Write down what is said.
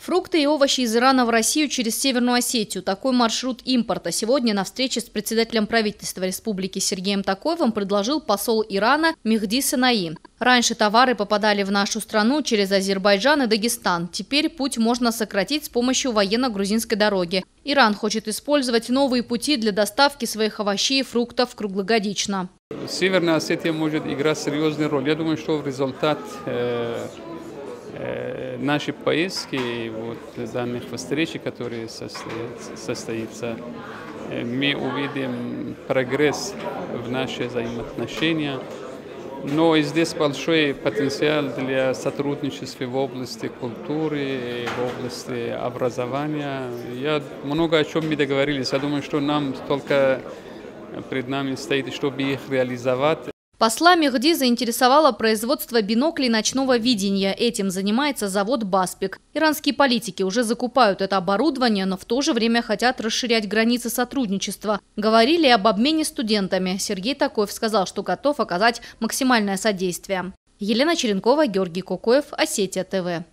Фрукты и овощи из Ирана в Россию через Северную Осетию. Такой маршрут импорта сегодня на встрече с председателем правительства республики Сергеем Токоевым предложил посол Ирана Мехди Санаи. Раньше товары попадали в нашу страну через Азербайджан и Дагестан. Теперь путь можно сократить с помощью военно-грузинской дороги. Иран хочет использовать новые пути для доставки своих овощей и фруктов круглогодично. Северная Осетия может играть серьезную роль. Я думаю, что в результат нашей поездки, данных встреч, которые состоятся, мы увидим прогресс в наших взаимоотношениях. Но и здесь большой потенциал для сотрудничества в области культуры, в области образования. Много о чем мы договорились. Я думаю, что нам только перед нами стоит, чтобы их реализовать. Посла Мехди заинтересовало производство биноклей ночного видения. Этим занимается завод «Баспик». Иранские политики уже закупают это оборудование, но в то же время хотят расширять границы сотрудничества. Говорили об обмене студентами. Сергей Токоев сказал, что готов оказать максимальное содействие. Елена Черенкова, Георгий Кокоев, Осетия ТВ.